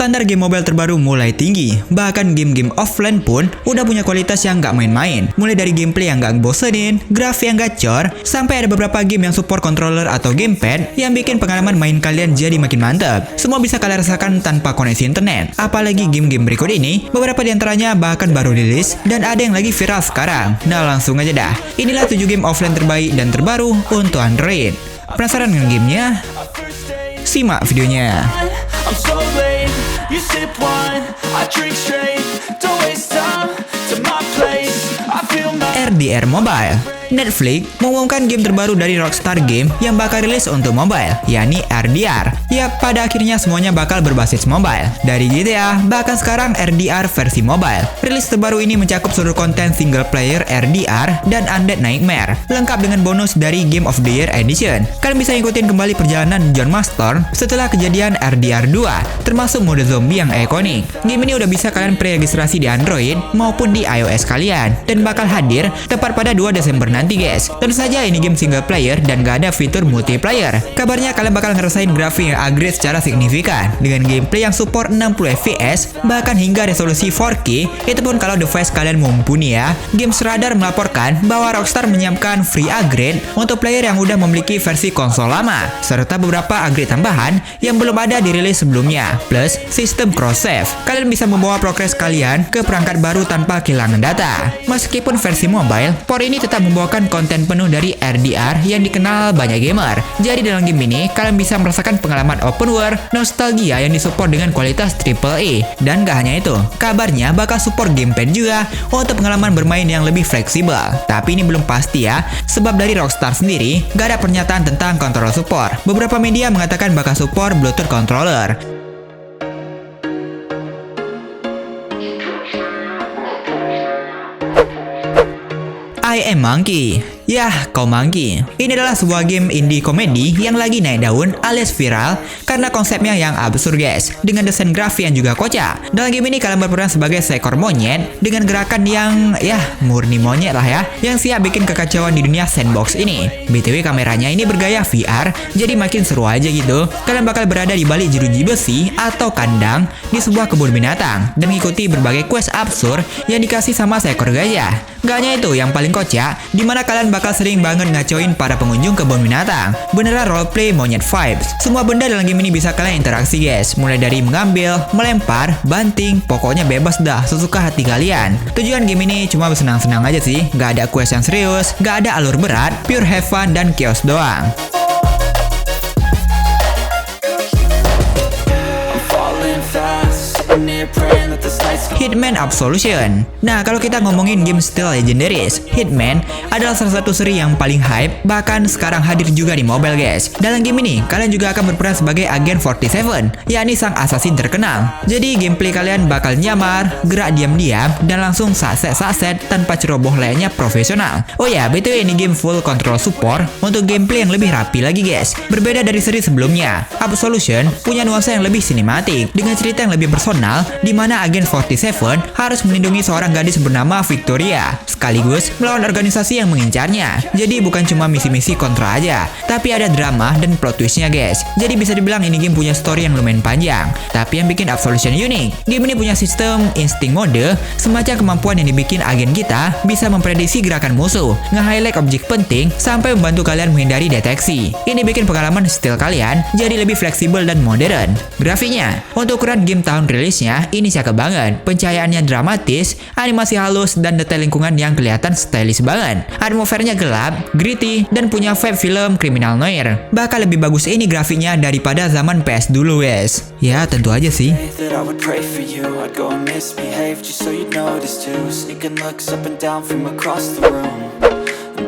Standar game mobile terbaru mulai tinggi, bahkan game-game offline pun udah punya kualitas yang nggak main-main. Mulai dari gameplay yang nggak bosenin, grafik yang gacor, sampai ada beberapa game yang support controller atau gamepad yang bikin pengalaman main kalian jadi makin mantap. Semua bisa kalian rasakan tanpa koneksi internet. Apalagi game-game berikut ini, beberapa diantaranya bahkan baru rilis dan ada yang lagi viral sekarang. Nah langsung aja dah, inilah 7 game offline terbaik dan terbaru untuk Android. Penasaran dengan gamenya? Simak videonya. I'm so late, you sip wine, I drink straight, don't waste time to my place, I feel my RDR Mobile. Netflix mengumumkan game terbaru dari Rockstar Game yang bakal rilis untuk mobile, yakni RDR. Ya, pada akhirnya semuanya bakal berbasis mobile. Dari GTA, bahkan sekarang RDR versi mobile. Rilis terbaru ini mencakup seluruh konten single player RDR dan Undead Nightmare, lengkap dengan bonus dari Game of the Year Edition. Kalian bisa ikutin kembali perjalanan John Marston setelah kejadian RDR 2, termasuk mode zombie yang ikonik. Game ini udah bisa kalian preregistrasi di Android maupun di iOS kalian, dan bakal hadir tepat pada 2 Desember nanti guys. Tentu saja ini game single player dan gak ada fitur multiplayer. Kabarnya kalian bakal ngerasain grafik yang upgrade secara signifikan dengan gameplay yang support 60 fps bahkan hingga resolusi 4K, itu pun kalau device kalian mumpuni ya. Games Radar melaporkan bahwa Rockstar menyiapkan free upgrade untuk player yang udah memiliki versi konsol lama, serta beberapa upgrade tambahan yang belum ada dirilis sebelumnya, plus sistem cross save. Kalian bisa membawa progres kalian ke perangkat baru tanpa kehilangan data. Meskipun versi mobile, port ini tetap membawakan konten penuh dari RDR yang dikenal banyak gamer. Jadi dalam game ini, kalian bisa merasakan pengalaman open world, nostalgia yang disupport dengan kualitas AAA. Dan gak hanya itu, kabarnya bakal support gamepad juga untuk pengalaman bermain yang lebih fleksibel. Tapi ini belum pasti ya, sebab dari Rockstar sendiri gak ada pernyataan tentang controller support. Beberapa media mengatakan bakal support Bluetooth controller. I Am Monkey. Yah, kau Monkey. Ini adalah sebuah game indie komedi yang lagi naik daun alias viral karena konsepnya yang absurd guys, dengan desain grafik yang juga kocak. Dalam game ini kalian berperan sebagai seekor monyet dengan gerakan yang murni monyet lah ya, yang siap bikin kekacauan di dunia sandbox ini. BTW kameranya ini bergaya VR, jadi makin seru aja gitu. Kalian bakal berada di balik jeruji besi atau kandang di sebuah kebun binatang dan mengikuti berbagai quest absurd yang dikasih sama seekor gajah. Gak hanya itu, yang paling kocak, dimana kalian bakal sering banget ngacoin para pengunjung kebun binatang. Beneran roleplay monyet vibes. Semua benda dalam game ini bisa kalian interaksi guys, mulai dari mengambil, melempar, banting, pokoknya bebas dah sesuka hati kalian. Tujuan game ini cuma bersenang-senang aja sih, gak ada quest yang serius, gak ada alur berat, pure have fun dan chaos doang. Hitman Absolution. Nah, kalau kita ngomongin game style legendaris, Hitman adalah salah satu seri yang paling hype, bahkan sekarang hadir juga di mobile guys. Dalam game ini, kalian juga akan berperan sebagai Agent 47, yakni sang assassin terkenal. Jadi gameplay kalian bakal nyamar, gerak diam-diam, dan langsung saset-saset tanpa ceroboh layaknya profesional. Oh ya, BTW ini game full control support untuk gameplay yang lebih rapi lagi guys. Berbeda dari seri sebelumnya, Absolution punya nuansa yang lebih sinematik dengan cerita yang lebih personal, di mana Agent 47 harus melindungi seorang gadis bernama Victoria, sekaligus melawan organisasi yang mengincarnya. Jadi bukan cuma misi-misi kontra aja, tapi ada drama dan plot twistnya guys. Jadi bisa dibilang ini game punya story yang lumayan panjang. Tapi yang bikin Absolution unik, game ini punya sistem insting mode, semacam kemampuan yang dibikin agen kita bisa memprediksi gerakan musuh, nge-highlight objek penting, sampai membantu kalian menghindari deteksi. Ini bikin pengalaman stealth kalian jadi lebih fleksibel dan modern. Grafiknya, untuk ukuran game tahun rilisnya, ini cakep banget. Pencahayaannya dramatis, animasi halus, dan detail lingkungan yang kelihatan stylish banget. Atmosfernya gelap, gritty, dan punya vibe film kriminal noir. Bahkan lebih bagus ini grafiknya daripada zaman PS dulu guys. Ya tentu aja sih.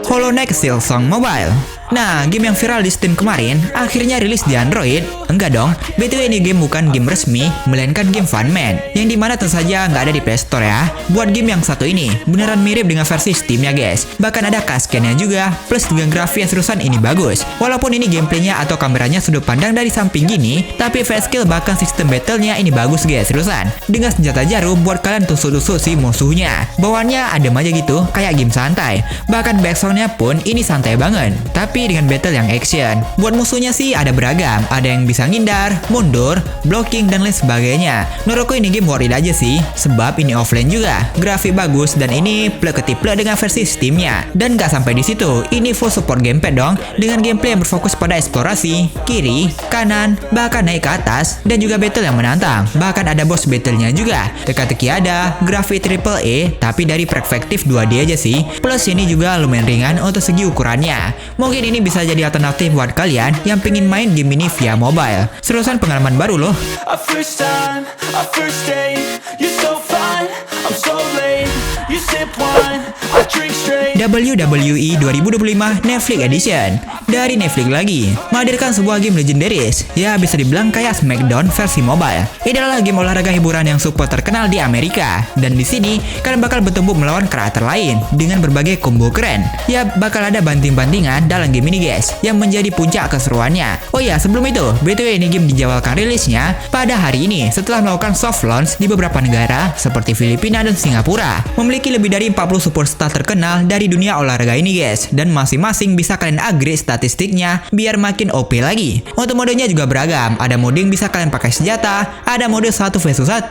Hollow Knight Silksong Mobile. Nah, game yang viral di Steam kemarin akhirnya rilis di Android. Enggak dong, BTW ini game bukan game resmi, melainkan game Funman, yang dimana tentu saja nggak ada di Play Store ya. Buat game yang satu ini, beneran mirip dengan versi Steam-nya guys. Bahkan ada cutscene-nya juga, plus dengan grafik yang seriusan ini bagus. Walaupun ini gameplaynya atau kameranya sudut pandang dari samping gini, tapi face skill bahkan sistem battle-nya ini bagus guys, seriusan. Dengan senjata jarum buat kalian tusuk-tusuk si musuhnya. Bawaannya adem aja gitu, kayak game santai. Bahkan backsound-nya pun ini santai banget. Tapi tapi dengan battle yang action. Buat musuhnya sih ada beragam, ada yang bisa ngindar, mundur, blocking, dan lain sebagainya. Menurutku ini game worth it aja sih, sebab ini offline juga, grafik bagus, dan ini plek ketiplek dengan versi Steamnya. Dan gak sampai di situ, ini full support gamepad dong, dengan gameplay yang berfokus pada eksplorasi, kiri, kanan, bahkan naik ke atas, dan juga battle yang menantang. Bahkan ada boss battle-nya juga. Teka-teki ada, grafik AAA, tapi dari perspektif 2D aja sih. Plus ini juga lumayan ringan untuk segi ukurannya. Mungkin ini bisa jadi alternatif buat kalian yang pengen main game ini via mobile. Seriusan pengalaman baru loh. Our first time, our first date. You're so fine, I'm so late. You sip wine, I drink straight. WWE 2025 Netflix Edition. Dari Netflix lagi, menghadirkan sebuah game legendaris. Ya bisa dibilang kayak Smackdown versi mobile. Ini adalah game olahraga hiburan yang super terkenal di Amerika. Dan di sini kalian bakal bertemu melawan karakter lain dengan berbagai combo keren. Ya bakal ada banting-bantingan dalam game ini guys, yang menjadi puncak keseruannya. Oh ya sebelum itu, BTW ini game dijadwalkan rilisnya pada hari ini setelah melakukan soft launch di beberapa negara seperti Filipina dan Singapura. Memiliki lebih dari 40 superstar terkenal dari dunia olahraga ini guys, dan masing-masing bisa kalian upgrade statistiknya biar makin OP lagi. Untuk modenya juga beragam, ada mode yang bisa kalian pakai senjata, ada mode 1 vs 1,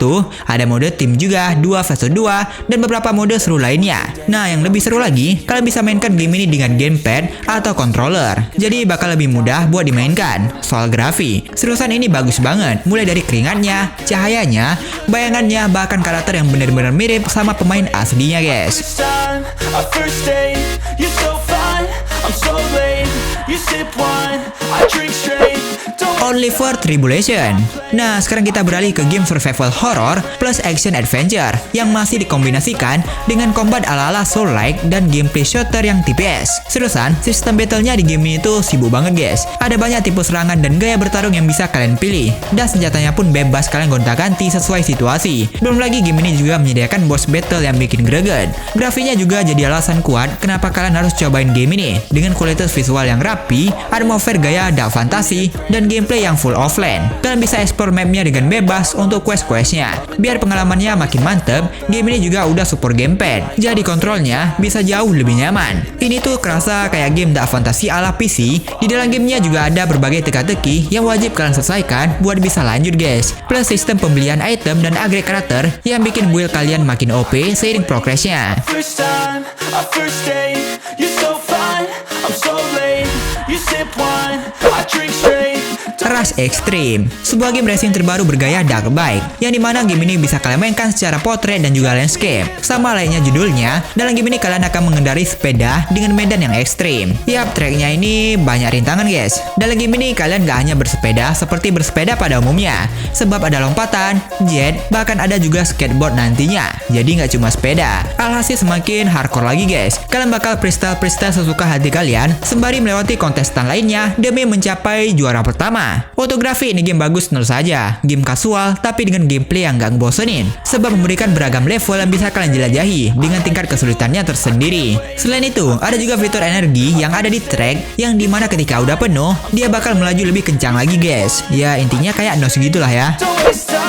ada mode tim juga 2 vs 2, dan beberapa mode seru lainnya. Nah yang lebih seru lagi, kalian bisa mainkan game ini dengan gamepad atau controller, jadi bakal lebih mudah buat dimainkan. Soal grafik, seriusan ini bagus banget, mulai dari keringatnya, cahayanya, bayangannya, bahkan karakter yang benar-benar mirip sama pemain aslinya guys. First time, our first date. You're so fine, I'm so late. You sip wine, I drink straight. Don't Only for Tribulation. Nah, sekarang kita beralih ke game survival horror plus action adventure yang masih dikombinasikan dengan combat ala-ala Soul-like dan gameplay shooter yang TPS. Seriusan, sistem battle-nya di game ini tuh sibuk banget guys. Ada banyak tipe serangan dan gaya bertarung yang bisa kalian pilih. Dan senjatanya pun bebas kalian gonta-ganti sesuai situasi. Belum lagi game ini juga menyediakan boss battle yang bikin greget. Grafiknya juga jadi alasan kuat kenapa kalian harus cobain game ini. Dengan kualitas visual yang rapi, atmosfer gaya dark fantasy, dan gameplay yang full offline. Kalian bisa explore mapnya dengan bebas untuk quest-questnya. Biar pengalamannya makin mantep, game ini juga udah support gamepad, jadi kontrolnya bisa jauh lebih nyaman. Ini tuh kerasa kayak game dark fantasy ala PC. Di dalam gamenya juga ada berbagai teka-teki yang wajib kalian selesaikan buat bisa lanjut guys. Plus sistem pembelian item dan upgrade karakter yang bikin build kalian makin OP seiring progresnya. first time, our first date. You're so fine, I'm so late. You sip wine, I drink straight. Rush Extreme, sebuah game racing terbaru bergaya dark bike, yang dimana game ini bisa kalian mainkan secara portrait dan juga landscape. Sama layaknya judulnya, dalam game ini kalian akan mengendarai sepeda dengan medan yang ekstrim. Yap, tracknya ini banyak rintangan guys. Dalam game ini kalian gak hanya bersepeda seperti bersepeda pada umumnya, sebab ada lompatan, jet, bahkan ada juga skateboard nantinya. Jadi gak cuma sepeda. Alhasil semakin hardcore lagi guys. Kalian bakal freestyle sesuka hati kalian sembari melewati kontestan lainnya demi mencapai juara pertama. Fotografi ini game bagus tentu saja, game kasual tapi dengan gameplay yang gak ngebosenin, sebab memberikan beragam level yang bisa kalian jelajahi dengan tingkat kesulitannya tersendiri. Selain itu, ada juga fitur energi yang ada di track, yang dimana ketika udah penuh, dia bakal melaju lebih kencang lagi guys. Ya intinya kayak NOS gitulah ya. Don't waste time.